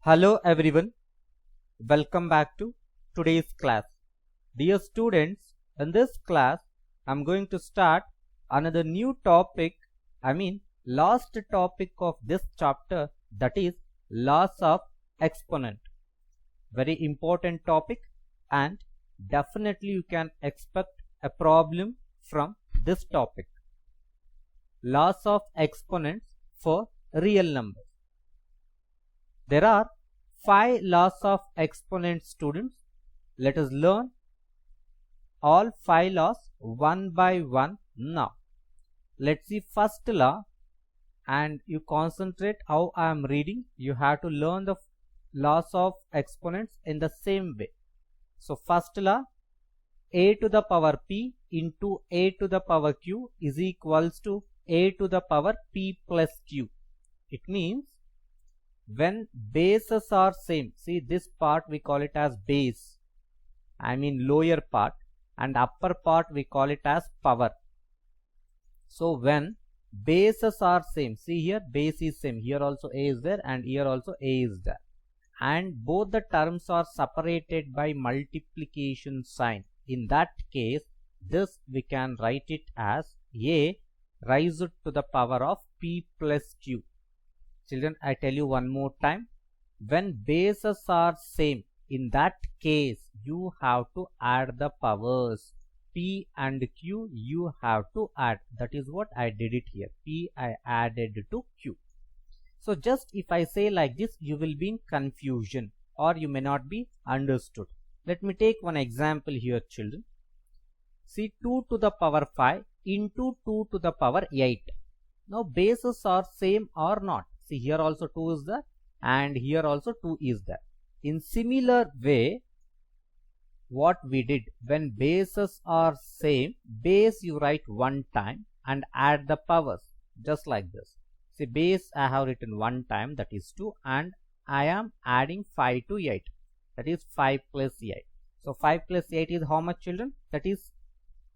Hello everyone, welcome back to today's class. Dear students, in this class I'm going to start another new topic, last topic of this chapter, that is laws of exponent. Very important topic, and definitely you can expect a problem from this topic. Laws of exponents for real numbers. There are 5 laws of exponents, students. Let us learn all 5 laws one by one now. Let's see first law, and you concentrate how I am reading. You have to learn the laws of exponents in the same way. So first law, a to the power p into a to the power q is equals to a to the power p plus q. It means when bases are same, see this part we call it as base, lower part, and upper part we call it as power. So when bases are same, see here base is same, here also a is there and here also a is there, and both the terms are separated by multiplication sign. In that case, this we can write it as a raised to the power of p plus q. Children, I tell you one more time, when bases are same, in that case you have to add the powers. P and Q you have to add. That is what I did it here. P I added to Q. So just if I say like this, you will be in confusion or you may not be understood. Let me take one example here, children. See 2 to the power 5 into 2 to the power 8. Now bases are same or not? See here also 2 is there and here also 2 is there. In similar way, what we did, when bases are same, base you write one time and add the powers just like this. See base I have written one time, that is 2, and I am adding 5 to 8, that is 5 plus 8. So 5 plus 8 is how much, children? That is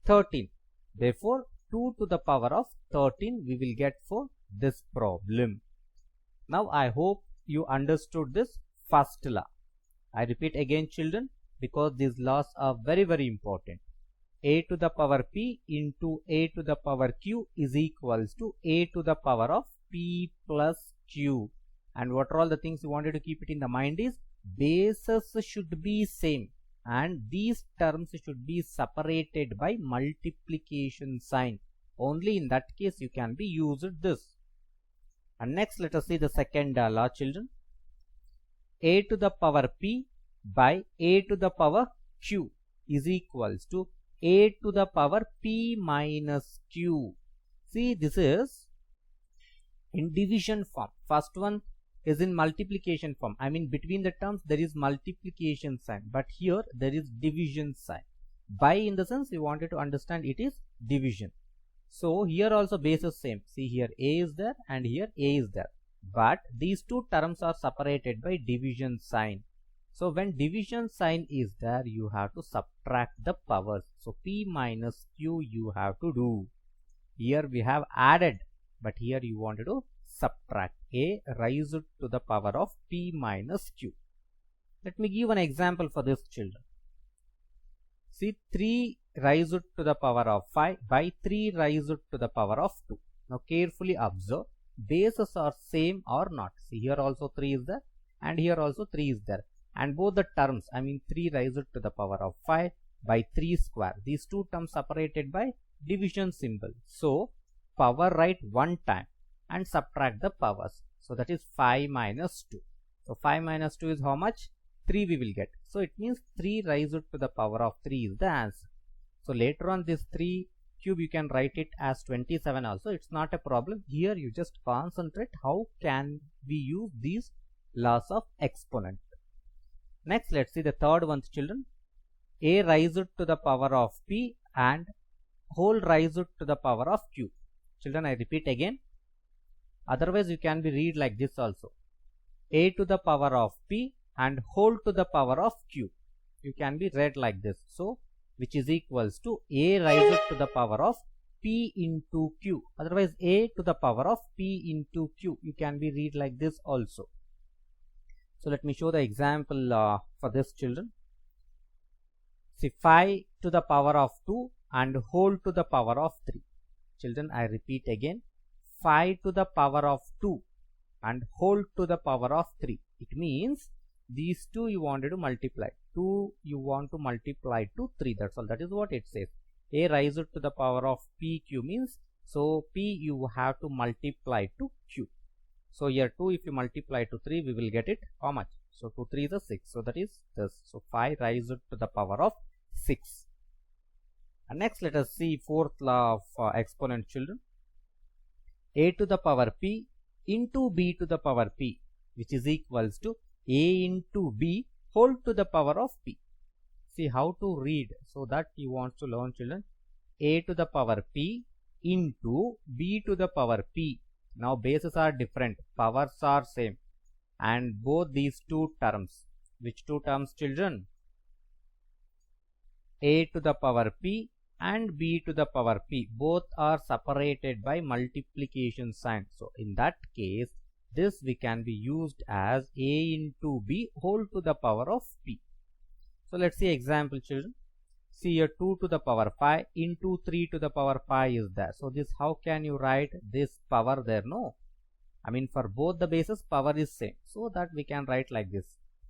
13. Therefore 2 to the power of 13 we will get for this problem. Now I hope you understood this first law. I repeat again, children, because these laws are very important. A to the power p into a to the power q is equals to a to the power of p plus q. And what are all the things you wanted to keep it in the mind is bases should be same and these terms should be separated by multiplication sign. Only in that case you can be used this. And next let us see the second law, children. A to the power p by a to the power q is equals to a to the power p minus q. See, this is in division form. First one is in multiplication form. Between the terms there is multiplication sign, but here there is division sign. By in the sense you wanted to understand it is division. So here also base is same. See here a is there and here a is there, but these two terms are separated by division sign. So when division sign is there, you have to subtract the powers. So p minus q you have to do. Here we have added, but here you wanted to subtract. A raised to the power of p minus q. Let me give an example for this, children. See 3 raised to the power of 5 by 3 raised to the power of 2. Now carefully observe, bases are same or not. See here also 3 is there and here also 3 is there, and both the terms 3 raised to the power of 5 by 3 square, these two terms separated by division symbol. So power write one time and subtract the powers. So that is 5 minus 2. So 5 minus 2 is how much? 3 we will get. So it means 3 raised to the power of 3 is the answer. So later on this 3 cube you can write it as 27 also. It's not a problem. Here you just concentrate how can we use these laws of exponent. Next let's see the third one, children. A raised to the power of p and whole raised to the power of q. Children, I repeat again. Otherwise you can be read like this also. A to the power of p and whole to the power of q. You can be read like this. So which is equals to a raised to the power of p into q. Otherwise a to the power of p into q. You can be read like this also. So let me show the example for this, children. See, 5 to the power of 2 and whole to the power of 3. Children, I repeat again, 5 to the power of 2 and whole to the power of 3. It means these two you wanted to multiply. 2 you want to multiply to 3. That's all. That is what it says. A raised to the power of pq means, so p you have to multiply to q. So here 2 if you multiply to 3, we will get it how much? So 2 3 is a 6. So that is this. So 5 raised to the power of 6. And next let us see fourth law of exponent, children. A to the power p into b to the power p, which is equals to a into b whole to the power of p. See how to read, so that you want to learn, children. A to the power p into b to the power p. Now bases are different, powers are same, and both these two terms, which two terms, children? A to the power p and b to the power p, both are separated by multiplication sign. So in that case, this we can be used as a into b whole to the power of p. So let's see example, children. See here 2 to the power 5 into 3 to the power 5 is there. So this, how can you write this power there? No, I mean for both the bases power is same, so that we can write like this,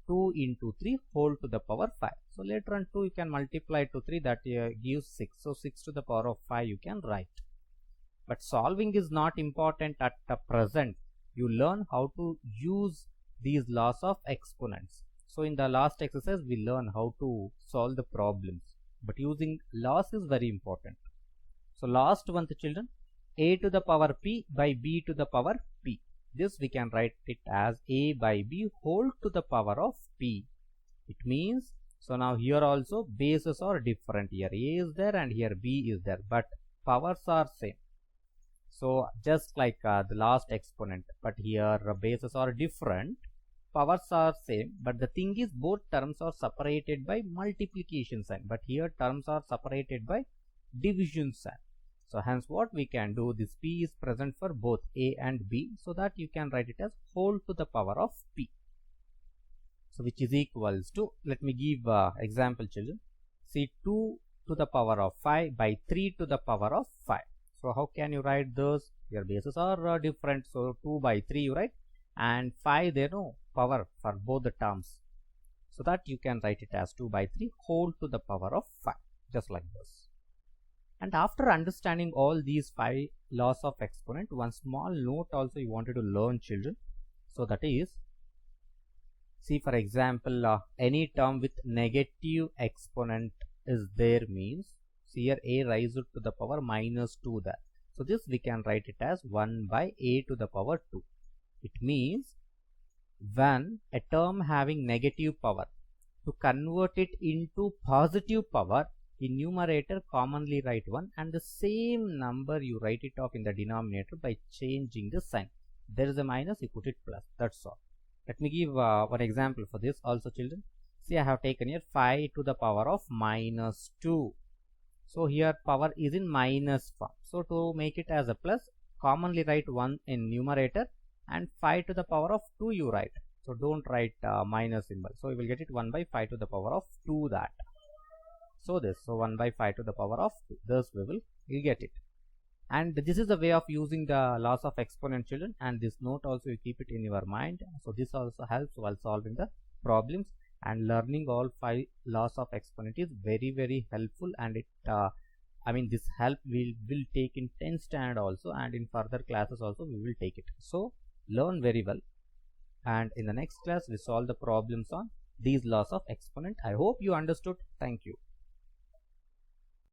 2 into 3 whole to the power 5. So later on 2 you can multiply to 3, that gives 6. So 6 to the power of 5 you can write. But solving is not important at the present. You learn how to use these laws of exponents. So in the last exercise we learn how to solve the problems, but using laws is very important. So last one, the children, a to the power p by b to the power p. This we can write it as a by b whole to the power of p. It means, so now here also bases are different. Here a is there and here b is there, but powers are same. So just like the last exponent, but here bases are different, powers are same, but the thing is both terms are separated by multiplication sign, but here terms are separated by division sign. So hence what we can do, this p is present for both a and b, so that you can write it as whole to the power of p. So which is equals to, let me give example, children. See 2 to the power of 5 by 3 to the power of 5. So how can you write those? Your bases are different, so 2 by 3 you write, and 5 there no power for both the terms, so that you can write it as 2 by 3 whole to the power of 5, just like this. And after understanding all these 5 laws of exponent, one small note also you wanted to learn, children. So that is, see for example any term with negative exponent is there means, see here a raised to the power minus 2 there. So this we can write it as 1 by a to the power 2. It means when a term having negative power, to convert it into positive power, in numerator commonly write 1 and the same number you write it off in the denominator by changing the sign. There is a minus, you put it plus, that's all. Let me give one example for this also, children. See I have taken here 5 to the power of minus 2. So here power is in minus form. So to make it as a plus, commonly write 1 in numerator and 5 to the power of 2 you write. So don't write minus symbol. So you will get it 1 by 5 to the power of 2 that. So this, so 1 by 5 to the power of 2. Thus you get it. And this is the way of using the laws of exponent, children, and this note also you keep it in your mind. So this also helps while solving the problems, and learning all 5 laws of exponent is very, very helpful, and it I mean this help will take in 10th standard also, and in further classes also we will take it. So learn very well, and in the next class we solve the problems on these laws of exponent. I hope you understood. Thank you.